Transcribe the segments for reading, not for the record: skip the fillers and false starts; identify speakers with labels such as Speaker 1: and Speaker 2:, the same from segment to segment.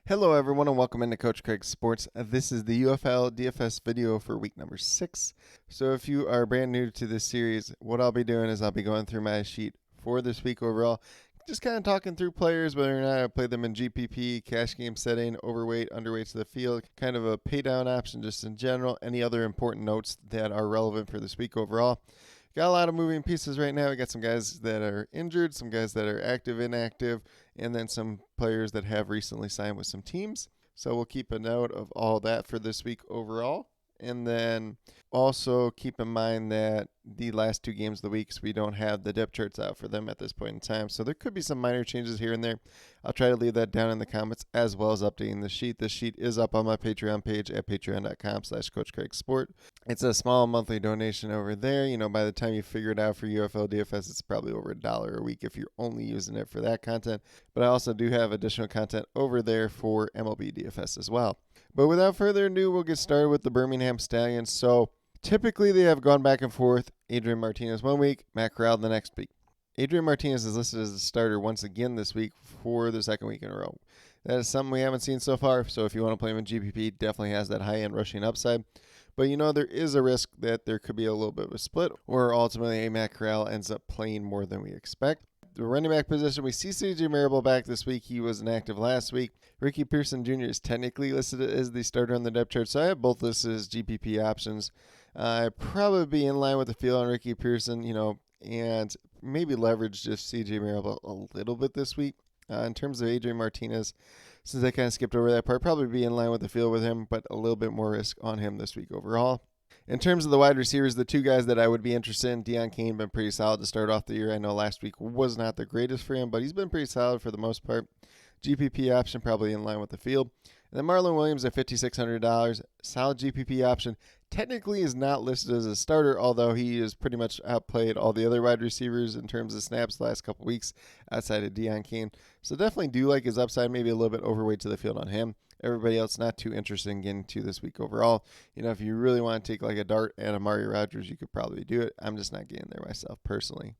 Speaker 1: Hello everyone and welcome into Coach Craig Sports. This is the UFL DFS video for week number 6. So if you are brand new to this series, what I'll be doing is I'll be going through my sheet for this week overall. Just kind of talking through players, whether or not I play them in GPP, cash game setting, overweight, underweight to the field, kind of a pay down option just in general, any other important notes that are relevant for this week overall. Got a lot of moving pieces right now. We got some guys that are injured, some guys that are active, inactive, and then some players that have recently signed with some teams. So we'll keep a note of all that for this week overall. And then also keep in mind that the last 2 games of the week, so we don't have the depth charts out for them at this point in time. So there could be some minor changes here and there. I'll try to leave that down in the comments as well as updating the sheet. The sheet is up on my Patreon page at patreon.com/CoachCraigSport. It's a small monthly donation over there. You know, by the time you figure it out for UFL DFS, it's probably over $1 a week if you're only using it for that content. But I also do have additional content over there for MLB DFS as well. But without further ado, we'll get started with the Birmingham Stallions. So typically they have gone back and forth. Adrian Martinez one week, Matt Corral the next week. Adrian Martinez is listed as the starter once again this week for the second week in a row. That is something we haven't seen so far. So if you want to play him in GPP, definitely has that high-end rushing upside. But you know, there is a risk that there could be a little bit of a split, or ultimately a Matt Corral ends up playing more than we expect. The running back position, we see C.J. Marable back this week. He was inactive last week. Ricky Pearson Jr. is technically listed as the starter on the depth chart, so I have both listed as GPP options. I'd probably be in line with the field on Ricky Pearson, and maybe leverage just C.J. Marable a little bit this week. In terms of Adrian Martinez, since I kind of skipped over that part, probably be in line with the field with him, but a little bit more risk on him this week overall. In terms of the wide receivers, the 2 guys that I would be interested in, Deon Cain been pretty solid to start off the year. I know last week was not the greatest for him, but he's been pretty solid for the most part. GPP option probably in line with the field. And then Marlon Williams at $5,600, solid GPP option. Technically is not listed as a starter, although he has pretty much outplayed all the other wide receivers in terms of snaps the last couple weeks outside of Deon Cain. So definitely do like his upside, maybe a little bit overweight to the field on him. Everybody else not too interested in getting to this week overall. If you really want to take like a dart at Amari Rodgers, you could probably do it. I'm just not getting there myself personally.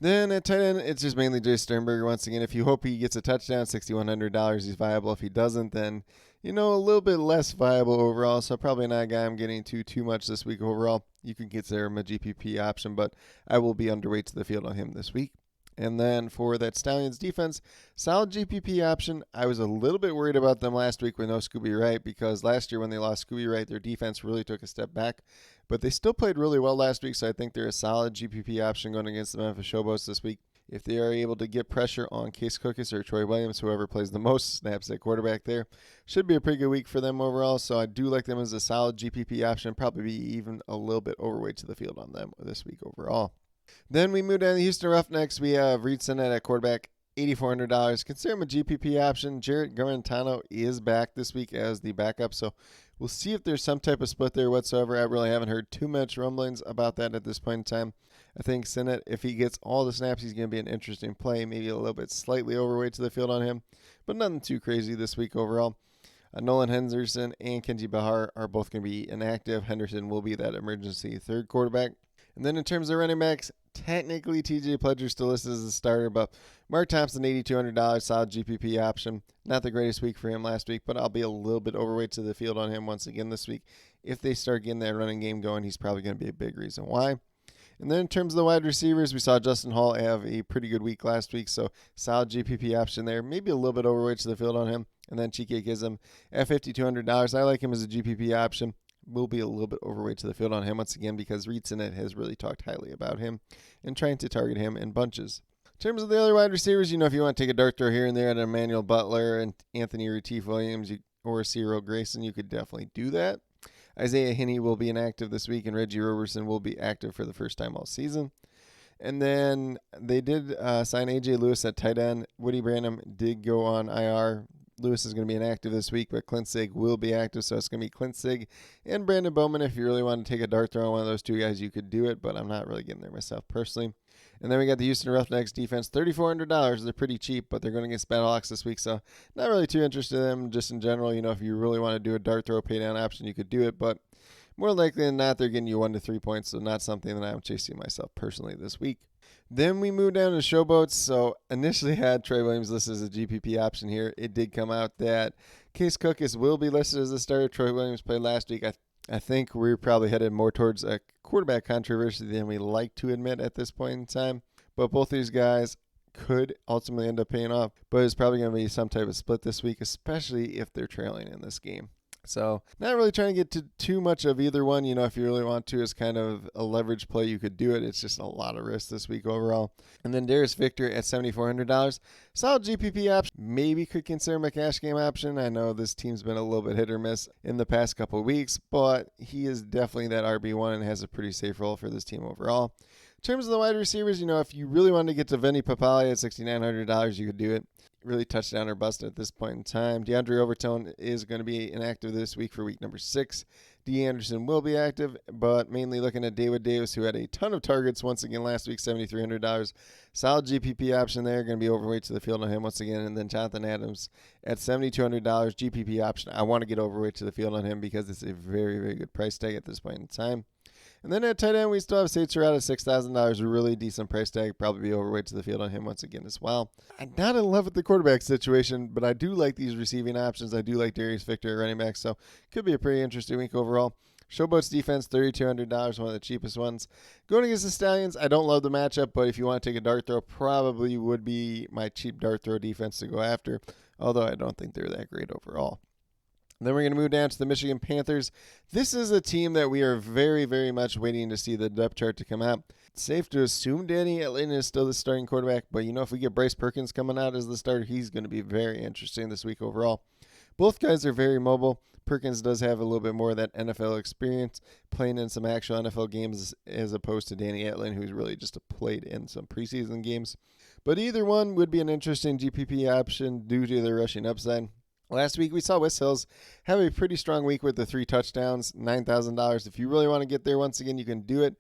Speaker 1: Then at tight end, it's just mainly Jay Sternberger once again. If you hope he gets a touchdown, $6,100, he's viable. If he doesn't, then, a little bit less viable overall. So probably not a guy I'm getting too much this week overall. You can consider him a GPP option, but I will be underweight to the field on him this week. And then for that Stallions defense, solid GPP option. I was a little bit worried about them last week with no Scooby Wright, because last year when they lost Scooby Wright, their defense really took a step back. But they still played really well last week, so I think they're a solid GPP option going against the Memphis Showboats this week. If they are able to get pressure on Case Cookis or Troy Williams, whoever plays the most snaps at quarterback there, should be a pretty good week for them overall. So I do like them as a solid GPP option, probably be even a little bit overweight to the field on them this week overall. Then we move down to the Houston Roughnecks. We have Reed Sinnett at quarterback, $8,400. Consider him a GPP option. Jarrett Garantano is back this week as the backup, so we'll see if there's some type of split there whatsoever. I really haven't heard too much rumblings about that at this point in time. I think Sinnett, if he gets all the snaps, he's going to be an interesting play. Maybe a little bit slightly overweight to the field on him, but nothing too crazy this week overall. Nolan Henderson and Kenji Bahar are both going to be inactive. Henderson will be that emergency third quarterback. And then in terms of running backs, technically TJ Pledger still listed as a starter, but Mark Thompson, $8,200, solid GPP option. Not the greatest week for him last week, but I'll be a little bit overweight to the field on him once again this week. If they start getting that running game going, he's probably going to be a big reason why. And then in terms of the wide receivers, we saw Justin Hall have a pretty good week last week, so solid GPP option there. Maybe a little bit overweight to the field on him. And then Chike Gizem at $5,200. I like him as a GPP option. Will be a little bit overweight to the field on him once again because Reed Sinnett has really talked highly about him and trying to target him in bunches. In terms of the other wide receivers, if you want to take a dart throw here and there at Emmanuel Butler and Anthony Retief Williams or Cyril Grayson, you could definitely do that. Isaiah Hinney will be inactive this week, and Reggie Roberson will be active for the first time all season. And then they did sign A.J. Lewis at tight end. Woody Branham did go on IR. Lewis is going to be inactive this week, but Clint Sig will be active, so it's going to be Clint Sig and Brandon Bowman. If you really want to take a dart throw on one of those 2 guys, you could do it, but I'm not really getting there myself personally. And then we got the Houston Roughnecks defense, $3,400. They're pretty cheap, but they're going against Battlehawks this week, so not really too interested in them. Just in general, if you really want to do a dart throw pay down option, you could do it, but more likely than not, they're getting you 1 to 3 points, so not something that I'm chasing myself personally this week. Then we moved down to Showboats. So initially had Trey Williams listed as a GPP option here. It did come out that Case Cookis will be listed as a starter. Trey Williams played last week. I think we're probably headed more towards a quarterback controversy than we like to admit at this point in time. But both these guys could ultimately end up paying off. But it's probably going to be some type of split this week, especially if they're trailing in this game. So not really trying to get to too much of either one. If you really want to, as kind of a leverage play, you could do it. It's just a lot of risk this week overall. And then Darius Victor at $7,400. Solid GPP option. Maybe could consider my cash game option. I know this team's been a little bit hit or miss in the past couple of weeks, but he is definitely that RB1 and has a pretty safe role for this team overall. In terms of the wide receivers, if you really wanted to get to Vinny Papali at $6,900, you could do it. Really touchdown or bust at this point in time. DeAndre Overton is going to be inactive this week for week number 6. D. Anderson will be active, but mainly looking at David Davis, who had a ton of targets once again last week, $7,300. Solid GPP option there. Going to be overweight to the field on him once again. And then Jonathan Adams at $7,200 GPP option. I want to get overweight to the field on him because it's a very, very good price tag at this point in time. And then at tight end, we still have Sage Surratt at $6,000. A really decent price tag. Probably be overweight to the field on him once again as well. I'm not in love with the quarterback situation, but I do like these receiving options. I do like Darius Victor at running back, so could be a pretty interesting week overall. Showboats defense, $3,200, one of the cheapest ones. Going against the Stallions, I don't love the matchup, but if you want to take a dart throw, probably would be my cheap dart throw defense to go after, although I don't think they're that great overall. Then we're going to move down to the Michigan Panthers. This is a team that we are very, very much waiting to see the depth chart to come out. It's safe to assume Danny Etling is still the starting quarterback, but if we get Bryce Perkins coming out as the starter, he's going to be very interesting this week overall. Both guys are very mobile. Perkins does have a little bit more of that NFL experience, playing in some actual NFL games as opposed to Danny Etling, who's really just played in some preseason games. But either one would be an interesting GPP option due to their rushing upside. Last week, we saw West Hills have a pretty strong week with the 3 touchdowns, $9,000. If you really want to get there, once again, you can do it.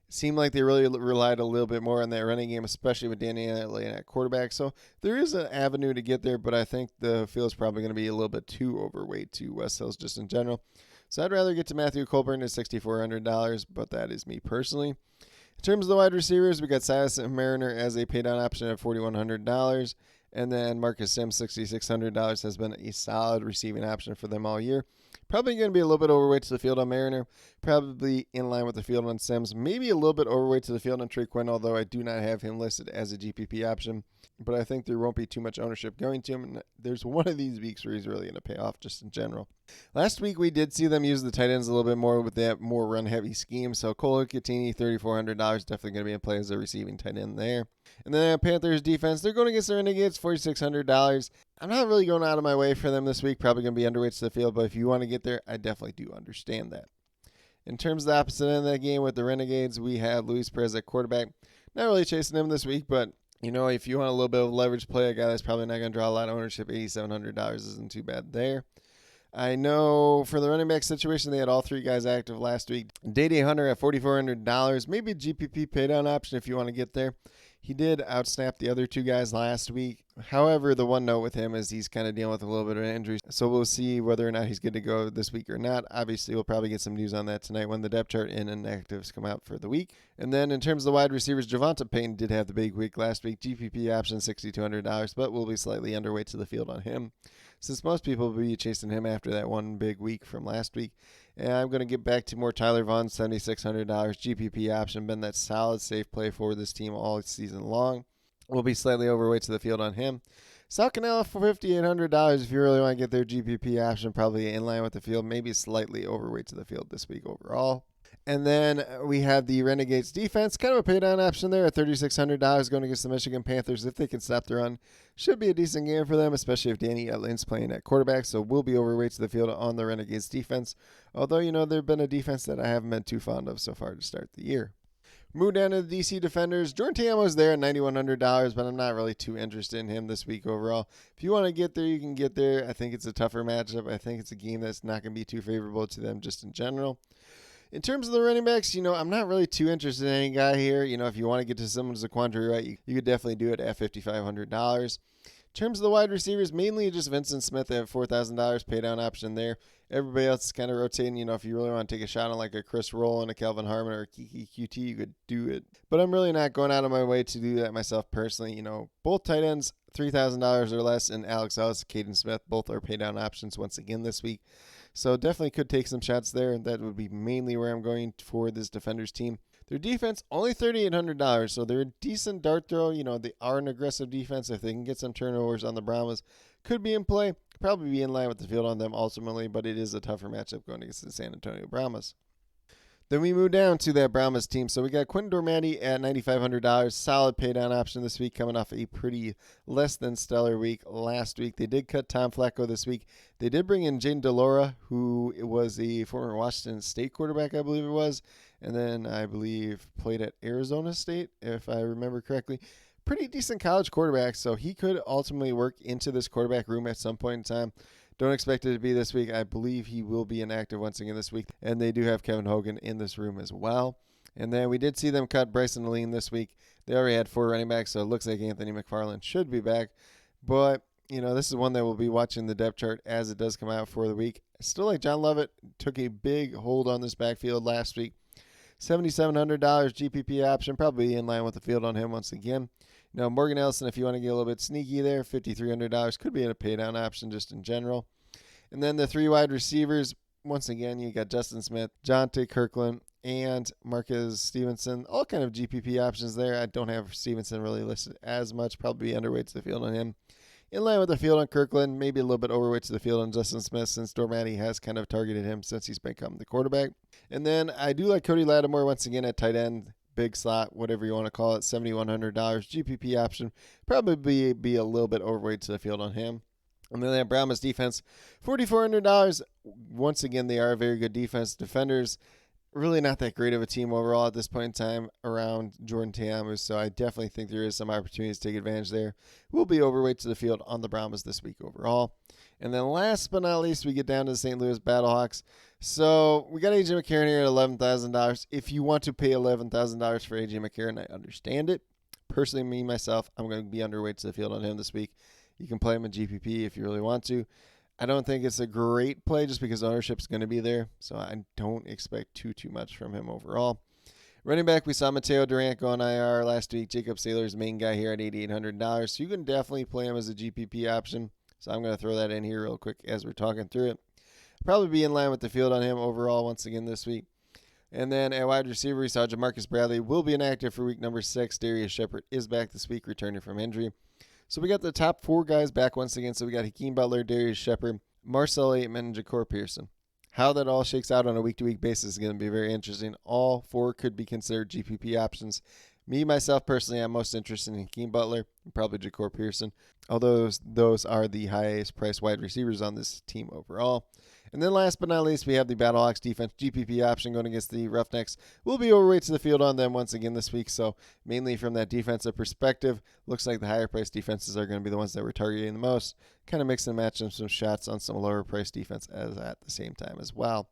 Speaker 1: It seemed like they really relied a little bit more on that running game, especially with Danny Etling at quarterback. So there is an avenue to get there, but I think the field is probably going to be a little bit too overweight to West Hills just in general. So I'd rather get to Matthew Colburn at $6,400, but that is me personally. In terms of the wide receivers, we got Silas and Mariner as a paydown option at $4,100. And then Marcus Sims, $6,600, has been a solid receiving option for them all year. Probably going to be a little bit overweight to the field on Mariner. Probably in line with the field on Sims. Maybe a little bit overweight to the field on Trey Quinn, although I do not have him listed as a GPP option. But I think there won't be too much ownership going to him. And there's one of these weeks where he's really going to pay off just in general. Last week, we did see them use the tight ends a little bit more with that more run-heavy scheme. So Cole Catini, $3,400, definitely going to be in play as a receiving tight end there. And then Panthers defense, they're going against the Renegades, $4,600. I'm not really going out of my way for them this week. Probably going to be underweight to the field, but if you want to get there, I definitely do understand that. In terms of the opposite end of that game with the Renegades, we have Luis Perez at quarterback. Not really chasing him this week, but if you want a little bit of leverage play, a guy that's probably not going to draw a lot of ownership, $8,700 isn't too bad there. I know for the running back situation, they had all 3 guys active last week. Day Hunter at $4,400, maybe a GPP paydown option if you want to get there. He did outsnap the other 2 guys last week. However, the one note with him is he's kind of dealing with a little bit of an injury. So we'll see whether or not he's good to go this week or not. Obviously, we'll probably get some news on that tonight when the depth chart and inactives come out for the week. And then in terms of the wide receivers, Javonte Payne did have the big week last week. GPP option $6,200, but we'll be slightly underweight to the field on him, since most people will be chasing him after that one big week from last week. And I'm going to get back to more Tyler Vaughn, $7,600 GPP option. Been that solid, safe play for this team all season long. We'll be slightly overweight to the field on him. Sal Cannella for $5,800. If you really want to get their GPP option, probably in line with the field, maybe slightly overweight to the field this week overall. And then we have the Renegades defense, kind of a paydown option there at $3,600 going against the Michigan Panthers. If they can stop the run, should be a decent game for them, especially if Danny Etling's playing at quarterback. So we'll be overweight to the field on the Renegades defense. Although, they've been a defense that I haven't been too fond of so far to start the year. Move down to the DC defenders. Jordan Ta'amo's there at $9,100, but I'm not really too interested in him this week overall. If you want to get there, you can get there. I think it's a tougher matchup. I think it's a game that's not going to be too favorable to them just in general. In terms of the running backs, I'm not really too interested in any guy here. If you want to get to someone as a quandary, right, you could definitely do it at $5,500. In terms of the wide receivers, mainly just Vincent Smith at $4,000 pay down option there. Everybody else is kind of rotating. If you really want to take a shot on like a Chris Roll and a Kelvin Harmon or a Kiki QT, you could do it. But I'm really not going out of my way to do that myself personally. Both tight ends, $3,000 or less, and Alex Ellis, Caden Smith, both are pay down options once again this week. So definitely could take some shots there. That would be mainly where I'm going for this Defenders team. Their defense, only $3,800, so they're a decent dart throw. They are an aggressive defense. If they can get some turnovers on the Brahmas, could be in play. Probably be in line with the field on them ultimately, but it is a tougher matchup going against the San Antonio Brahmas. Then we move down to that Brahmas team. So we got Quentin Dormati at $9,500. Solid paydown option this week, coming off a pretty less than stellar week last week. They did cut Tom Flacco this week. They did bring in Jane DeLora, who was a former Washington State quarterback, I believe it was. And then I believe played at Arizona State, if I remember correctly. Pretty decent college quarterback, so he could ultimately work into this quarterback room at some point in time. Don't expect it to be this week. I believe he will be inactive once again this week. And they do have Kevin Hogan in this room as well. And then we did see them cut Bryson Aline this week. They already had 4 running backs, so it looks like Anthony McFarland should be back. But, this is one that we'll be watching the depth chart as it does come out for the week. Still like John Lovett took a big hold on this backfield last week. $7,700 GPP option, probably in line with the field on him once again. Morgan Ellison, if you want to get a little bit sneaky there, $5,300 could be in a paydown option just in general. And then the 3 wide receivers, once again, you got Justin Smith, Jonte Kirkland, and Marquez Stevenson. All kind of GPP options there. I don't have Stevenson really listed as much, probably underweight to the field on him. In line with the field on Kirkland, maybe a little bit overweight to the field on Justin Smith since Dormati has kind of targeted him since he's become the quarterback. And then I do like Cody Lattimore once again at tight end, big slot, whatever you want to call it, $7,100 GPP option. Probably be a little bit overweight to the field on him. And then that Brahmas defense, $4,400. Once again, they are a very good defense. Defenders, really not that great of a team overall at this point in time around Jordan Ta'amu, so I definitely think there is some opportunities to take advantage there. We'll be overweight to the field on the Brahmas this week overall. And then last but not least, we get down to the St. Louis Battlehawks. So we got A.J. McCarron here at $11,000. If you want to pay $11,000 for A.J. McCarron, I understand it. Personally, me, myself, I'm going to be underweight to the field on him this week. You can play him in GPP if you really want to. I don't think it's a great play just because ownership is going to be there, so I don't expect too much from him overall. Running back, we saw Mateo Durant go on IR last week. Jacob Saylor's main guy here at $8,800, so you can definitely play him as a GPP option. So I'm going to throw that in here real quick as we're talking through it. Probably be in line with the field on him overall once again this week. And then at wide receiver, we saw Jamarcus Bradley will be inactive for week number 6. Darius Shepard is back this week, returning from injury. So we got the top 4 guys back once again. So we got Hakeem Butler, Darius Shepard, Marcel Aitman, and Ja'Cory Pearson. How that all shakes out on a week-to-week basis is going to be very interesting. All 4 could be considered GPP options. Me, myself, personally, I'm most interested in Hakeem Butler and probably Ja'Cory Pearson, although those are the highest priced wide receivers on this team overall. And then last but not least, we have the Battlehawks defense GPP option going against the Roughnecks. We'll be overweight to the field on them once again this week, so mainly from that defensive perspective, looks like the higher priced defenses are going to be the ones that we're targeting the most. Kind of mix and match some shots on some lower priced defense at the same time as well.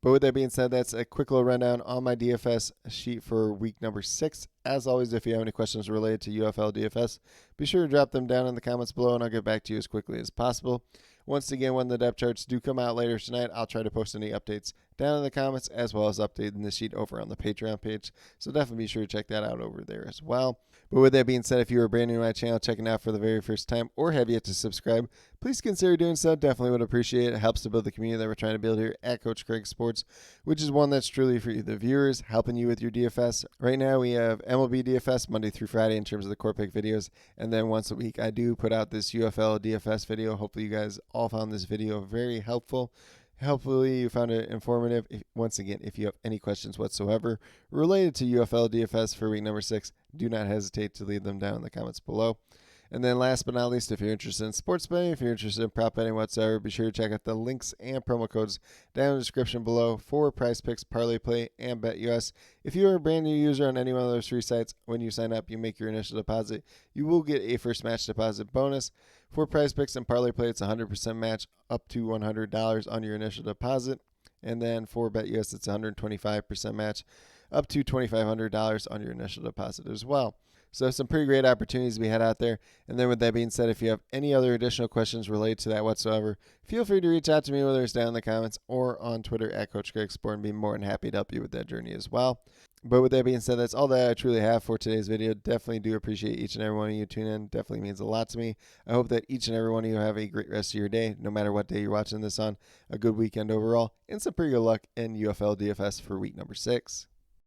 Speaker 1: But with that being said, that's a quick little rundown on my DFS sheet for week number 6. As always, if you have any questions related to UFL DFS, be sure to drop them down in the comments below, and I'll get back to you as quickly as possible. Once again, when the depth charts do come out later tonight, I'll try to post any updates down in the comments, as well as updating the sheet over on the Patreon page. So definitely be sure to check that out over there as well. But with that being said, if you are brand new to my channel, checking out for the very first time, or have yet to subscribe, please consider doing so. Definitely would appreciate it. It helps to build the community that we're trying to build here at Coach Craig Sports, which is one that's truly for you, the viewers, helping you with your DFS. Right now, we have MLB DFS Monday through Friday in terms of the core pick videos, and then once a week, I do put out this UFL DFS video. Hopefully, you guys all found this video very helpful. Hopefully you found it informative. Once again, if you have any questions whatsoever related to UFL DFS for week number 6, do not hesitate to leave them down in the comments below. And then last but not least, if you're interested in sports betting, if you're interested in prop betting whatsoever, be sure to check out the links and promo codes down in the description below for Prize Picks, Parlay Play, and BetUS. If you're a brand new user on any one of those 3 sites, when you sign up, you make your initial deposit, you will get a first match deposit bonus. For Prize Picks and Parlay Play, it's 100% match up to $100 on your initial deposit. And then for BetUS, it's 125% match up to $2,500 on your initial deposit as well. So some pretty great opportunities we had out there. And then with that being said, if you have any other additional questions related to that whatsoever, feel free to reach out to me, whether it's down in the comments or on Twitter at Coach Greg Sport, and be more than happy to help you with that journey as well. But with that being said, that's all that I truly have for today's video. Definitely do appreciate each and every one of you tuning in. Definitely means a lot to me. I hope that each and every one of you have a great rest of your day, no matter what day you're watching this on. A good weekend overall, and some pretty good luck in UFL DFS for week number 6.